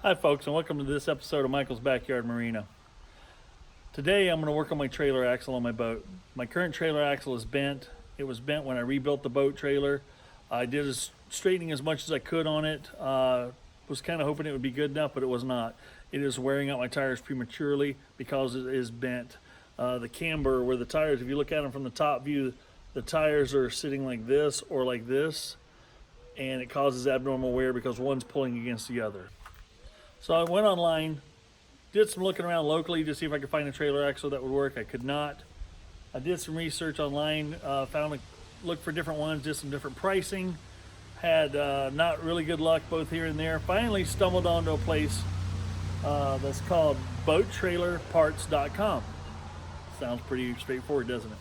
Hi folks, and welcome to this episode of Michael's Backyard Marina. Today I'm going to work on my trailer axle on my boat. My current trailer axle is bent. It was bent when I rebuilt the boat trailer. I did straightening as much as I could on it. Was kind of hoping it would be good enough, but it was not. It is wearing out my tires prematurely because it is bent. The camber where the tires, if you look at them from the top view, the tires are sitting like this or like this, and it causes abnormal wear because one's pulling against the other. So I went online, did some looking around locally to see if I could find a trailer axle that would work. I could not. I did some research online, looked for different ones, did some different pricing, had not really good luck both here and there. Finally stumbled onto a place that's called boattrailerparts.com. Sounds pretty straightforward, doesn't it?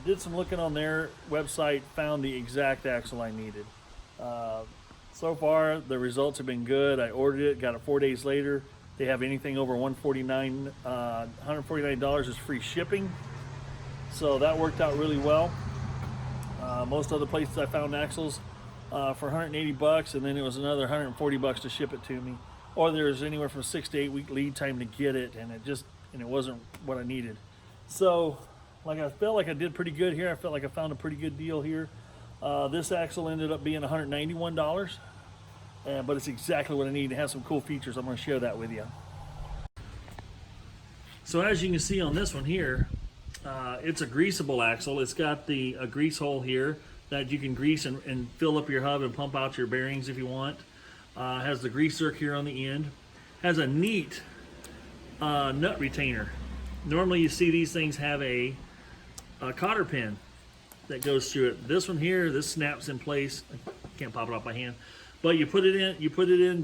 Did some looking on their website, found the exact axle I needed. So far, the results have been good. I ordered it, got it 4 days later. They have anything over $149 is free shipping. So that worked out really well. Most other places I found axles for 180 bucks, and then it was another 140 bucks to ship it to me. Or there's anywhere from 6 to 8 week lead time to get it, and it wasn't what I needed. So, I felt like I did pretty good here. I felt like I found a pretty good deal here. This axle ended up being $191, but it's exactly what I need. It has some cool features. I'm going to share that with you. So as you can see on this one here, it's a greasable axle. It's got a grease hole here that you can grease and fill up your hub and pump out your bearings if you want. Has the grease zerk here on the end. Has a neat nut retainer. Normally you see these things have a cotter pin that goes through it. This one here, this snaps in place. I can't pop it off my hand, but you put it in,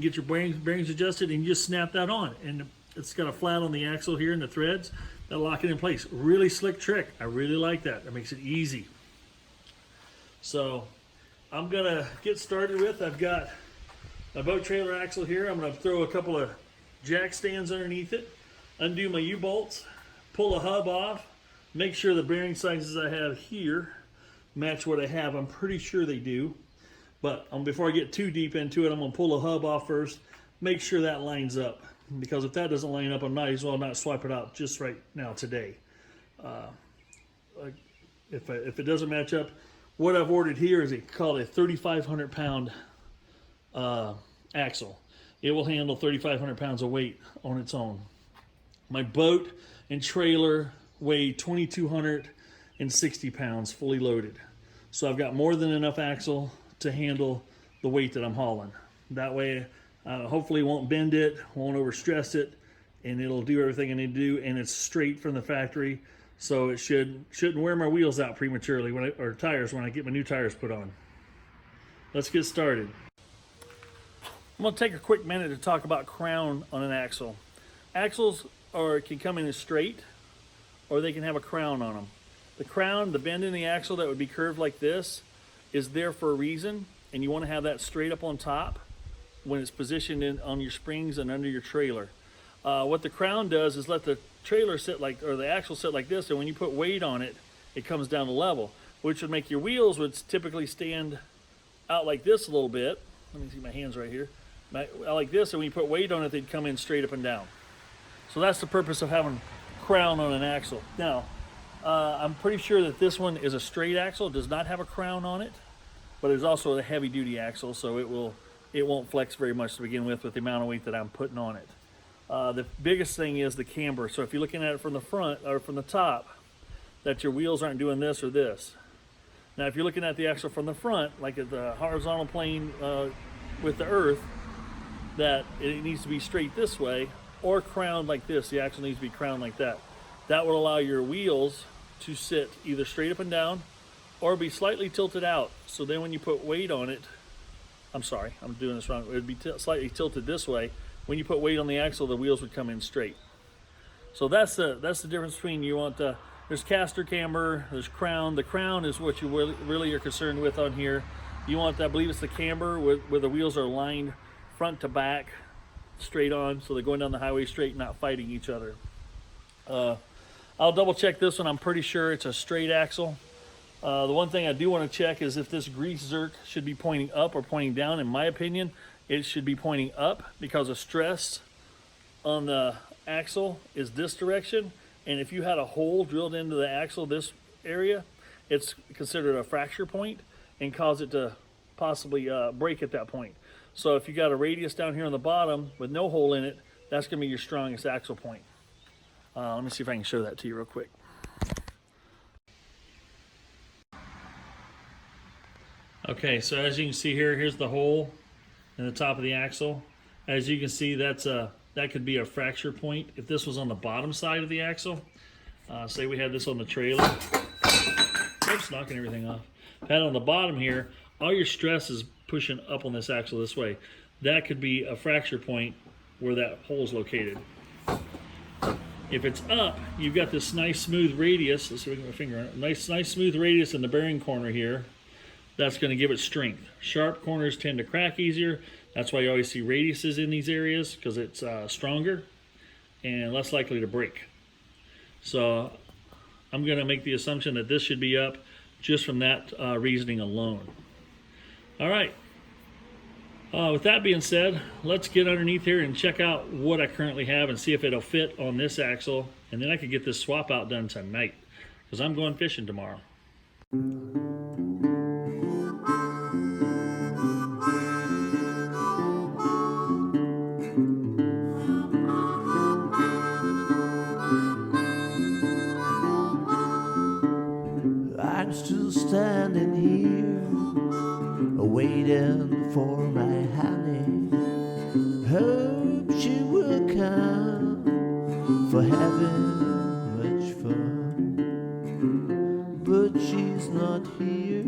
get your bearings adjusted, and you just snap that on. And it's got a flat on the axle here and the threads that lock it in place. Really slick trick. I really like that. That makes it easy. So I'm gonna get started with. I've got my boat trailer axle here. I'm gonna throw a couple of jack stands underneath it, undo my U-bolts, pull a hub off, make sure the bearing sizes I have here match what I have. I'm pretty sure they do, but before I get too deep into it, I'm going to pull the hub off first, make sure that lines up, because if that doesn't line up, I might as well not swap it out just right now today. If it doesn't match up, what I've ordered here is called a 3,500 pound axle. It will handle 3,500 pounds of weight on its own. My boat and trailer weigh 2,260 pounds fully loaded. So I've got more than enough axle to handle the weight that I'm hauling. That way, hopefully won't bend it, won't overstress it, and it'll do everything I need to do, and it's straight from the factory, so it shouldn't wear my wheels out prematurely or tires when I get my new tires put on. Let's get started. I'm going to take a quick minute to talk about crown on an axle. Axles can come in as straight, or they can have a crown on them. The crown, the bend in the axle that would be curved like this, is there for a reason, and you want to have that straight up on top when it's positioned on your springs and under your trailer. What the crown does is let the trailer the axle sit like this, and when you put weight on it, it comes down to level, which would make your wheels would typically stand out like this a little bit. Let me see my hands right here. Like this, and when you put weight on it, they'd come in straight up and down. So that's the purpose of having crown on an axle. Now, I'm pretty sure that this one is a straight axle. It does not have a crown on it, but it's also a heavy duty axle, so it won't flex very much to begin with the amount of weight that I'm putting on it. The biggest thing is the camber. So if you're looking at it from the front or from the top, that your wheels aren't doing this or this. Now if you're looking at the axle from the front, like at the horizontal plane with the earth, that it needs to be straight this way or crowned like this. The axle needs to be crowned like that. That will allow your wheels to sit either straight up and down or be slightly tilted out. So then when you put weight on it, I'm sorry, I'm doing this wrong. It would be slightly tilted this way. When you put weight on the axle, the wheels would come in straight. So that's the difference between there's caster camber, there's crown. The crown is what you really are concerned with on here. You want, I believe it's the camber where the wheels are lined front to back, straight on, so they're going down the highway straight, not fighting each other. I'll double check this one. I'm pretty sure it's a straight axle. The one thing I do want to check is if this grease zerk should be pointing up or pointing down. In my opinion, it should be pointing up because the stress on the axle is this direction. And if you had a hole drilled into the axle, this area, it's considered a fracture point and cause it to possibly break at that point. So if you got a radius down here on the bottom with no hole in it, that's gonna be your strongest axle point. Let me see if I can show that to you real quick. Okay, so as you can see here, here's the hole in the top of the axle. As you can see, that could be a fracture point. If this was on the bottom side of the axle, say we had this on the trailer. Oops, knocking everything off. Had on the bottom here, all your stress is pushing up on this axle this way. That could be a fracture point where that hole is located. If it's up, you've got this nice smooth radius. Let's see if I can get my finger on it. Nice smooth radius in the bearing corner here. That's going to give it strength. Sharp corners tend to crack easier. That's why you always see radiuses in these areas, because it's stronger and less likely to break. So I'm going to make the assumption that this should be up just from that reasoning alone. All right. With that being said, let's get underneath here and check out what I currently have and see if it'll fit on this axle. And then I could get this swap out done tonight, because I'm going fishing tomorrow. I'm still standing here, waiting for my honey. Hope she will come for having much fun, but she's not here,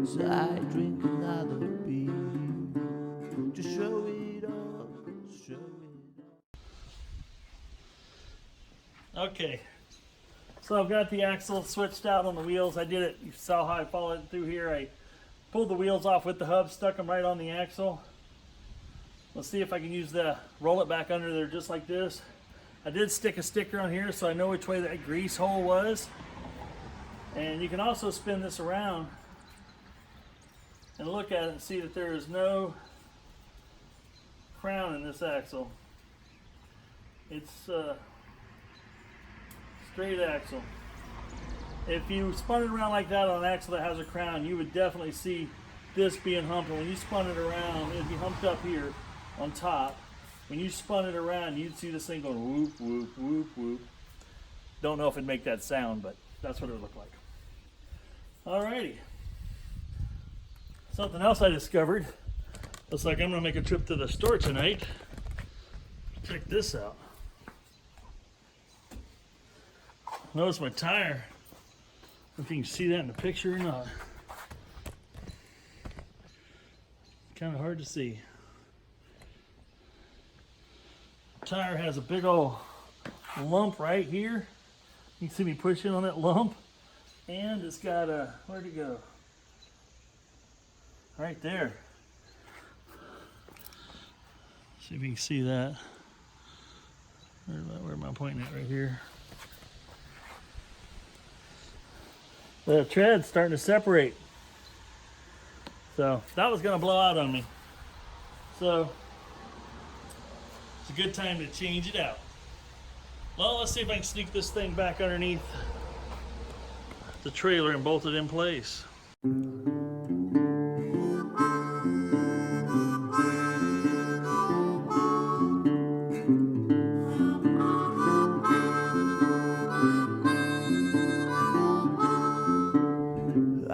so I drink another beer to show it off, show it off. Okay. So I've got the axle switched out on the wheels. I did it, you saw how I followed it through here. I pulled the wheels off with the hub, stuck them right on the axle. Let's see if I can use roll it back under there just like this. I did stick a sticker on here so I know which way that grease hole was. And you can also spin this around and look at it and see that there is no crown in this axle. It's straight axle. If you spun it around like that on an axle that has a crown, you would definitely see this being humped. And when you spun it around, it'd be humped up here on top. When you spun it around, you'd see this thing going whoop, whoop, whoop, whoop. Don't know if it'd make that sound, but that's what it would look like. Alrighty. Something else I discovered. Looks like I'm gonna make a trip to the store tonight. Check this out. Notice my tire. If you can see that in the picture or not. Kind of hard to see. Tire has a big old lump right here. You can see me pushing on that lump. And it's got a, where'd it go? Right there. See if you can see that. Where am I pointing at? Right here. The tread's starting to separate. So that was gonna blow out on me. So it's a good time to change it out. Well, let's see if I can sneak this thing back underneath the trailer and bolt it in place.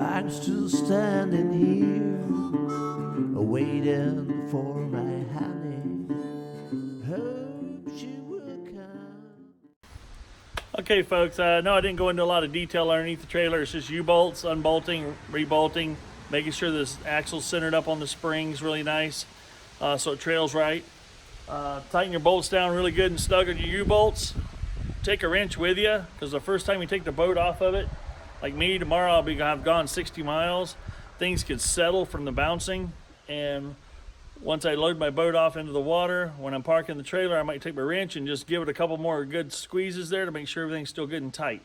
I'm still standing here, waiting for my honey. Hope she will come. Okay, folks, no, I didn't go into a lot of detail underneath the trailer. It's just U-bolts, unbolting, rebolting, making sure this axle's centered up on the springs really nice so it trails right. Tighten your bolts down really good and snug on your U-bolts. Take a wrench with you, because the first time you take the boat off of it, like me, tomorrow I've gone 60 miles. Things could settle from the bouncing, and once I load my boat off into the water, when I'm parking the trailer, I might take my wrench and just give it a couple more good squeezes there to make sure everything's still good and tight.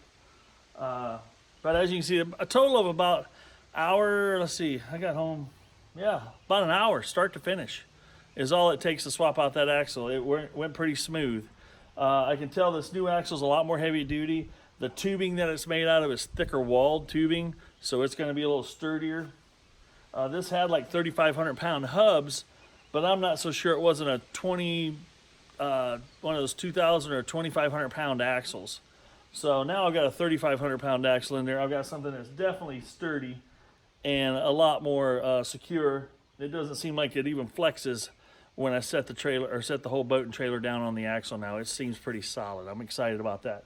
But as you can see, a total of about hour, let's see, I got home, yeah, about an hour, start to finish. is all it takes to swap out that axle. It went pretty smooth. I can tell this new axle is a lot more heavy duty. The tubing that it's made out of is thicker walled tubing, so it's going to be a little sturdier. This had like 3,500 pound hubs, but I'm not so sure it wasn't a one of those 2,000 or 2,500 pound axles. So now I've got a 3,500 pound axle in there. I've got something that's definitely sturdy and a lot more secure. It doesn't seem like it even flexes when I set the trailer or set the whole boat and trailer down on the axle now. It seems pretty solid. I'm excited about that.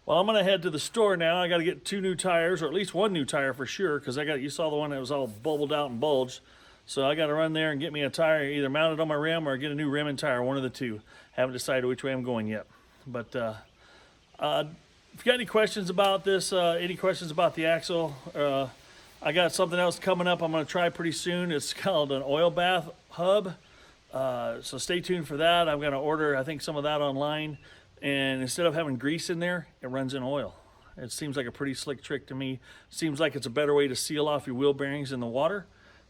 Well, I'm gonna head to the store now. I gotta get 2 new tires, or at least 1 new tire for sure, because you saw the one that was all bubbled out and bulged. So I gotta run there and get me a tire, either mounted on my rim or get a new rim and tire, one of the two. Haven't decided which way I'm going yet. But if you got any questions about this, any questions about the axle, I got something else coming up I'm gonna try pretty soon. It's called an oil bath hub. So stay tuned for that. I'm gonna order, I think, some of that online. And instead of having grease in there, it runs in oil. It seems like a pretty slick trick to me. Seems like it's a better way to seal off your wheel bearings in the water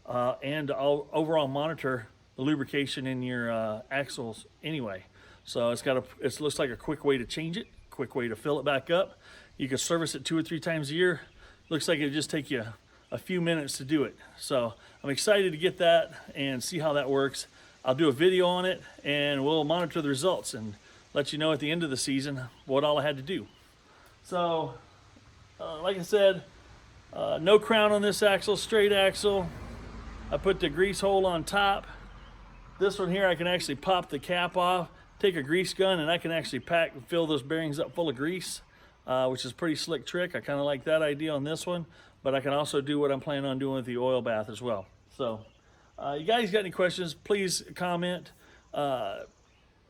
and to overall monitor the lubrication in your axles anyway. So it looks like a quick way to change it, quick way to fill it back up. You can service it 2 or 3 times a year. Looks like it'll just take you a few minutes to do it. So I'm excited to get that and see how that works. I'll do a video on it and we'll monitor the results and let you know at the end of the season what all I had to do. So, like I said, no crown on this axle, straight axle. I put the grease hole on top. This one here, I can actually pop the cap off, take a grease gun, and I can actually pack and fill those bearings up full of grease, which is a pretty slick trick. I kind of like that idea on this one, but I can also do what I'm planning on doing with the oil bath as well. So, you guys got any questions, please comment.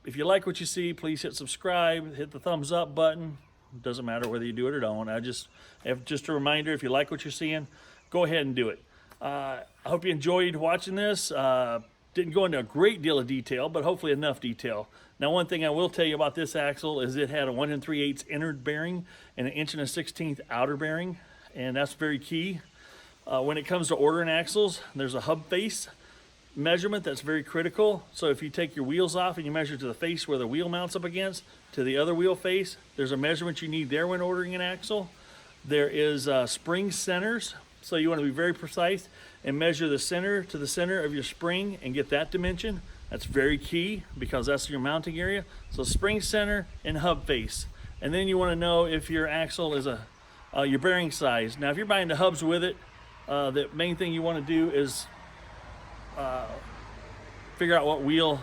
If you like what you see, please hit subscribe, hit the thumbs up button. It doesn't matter whether you do it or don't. I just have just a reminder, if you like what you're seeing, go ahead and do it. I hope you enjoyed watching this. Didn't go into a great deal of detail, but hopefully enough detail. Now, one thing I will tell you about this axle is it had a 1 3/8 inner bearing and an 1 1/16 outer bearing, and that's very key. When it comes to ordering axles, there's a hub face measurement that's very critical. So if you take your wheels off and you measure to the face where the wheel mounts up against to the other wheel face, there's a measurement you need there when ordering an axle. There is spring centers, so you want to be very precise and measure the center to the center of your spring and get that dimension. That's very key because that's your mounting area. So spring center and hub face. And then you want to know if your axle is your bearing size. Now if you're buying the hubs with it, the main thing you want to do is figure out what wheel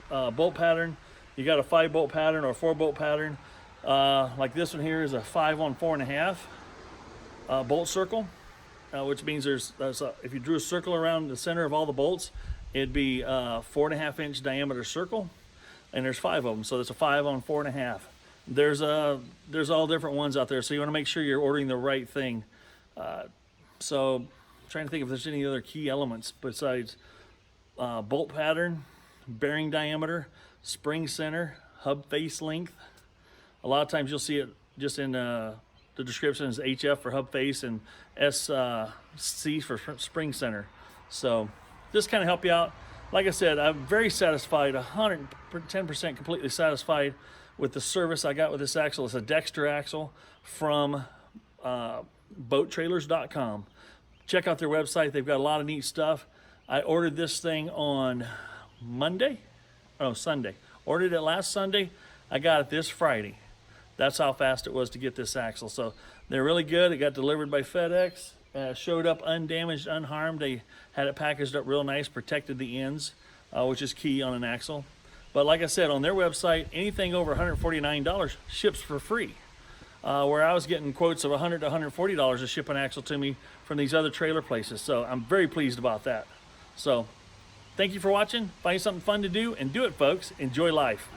bolt pattern. You got a 5 bolt pattern or a 4 bolt pattern. Like this one here is a 5 on 4.5 bolt circle, which means if you drew a circle around the center of all the bolts, it'd be a 4.5 inch diameter circle, and there's 5 of them, so it's a 5 on 4.5. There's all different ones out there, so you want to make sure you're ordering the right thing. So I'm trying to think if there's any other key elements besides bolt pattern, bearing diameter, spring center, hub face length. A lot of times you'll see it just in the description is HF for hub face and SC for spring center. So just kind of help you out. Like I said, I'm very satisfied, 110% completely satisfied with the service I got with this axle. It's a Dexter axle from boattrailers.com. Check out their website. They've got a lot of neat stuff. I ordered this thing on Sunday. Ordered it last Sunday. I got it this Friday. That's how fast it was to get this axle. So they're really good. It got delivered by FedEx. Showed up undamaged, unharmed. They had it packaged up real nice, protected the ends, which is key on an axle. But like I said, on their website, anything over $149 ships for free. Where I was getting quotes of $100 to $140 to ship an axle to me from these other trailer places. So I'm very pleased about that. So thank you for watching. Find something fun to do and do it, folks. Enjoy life.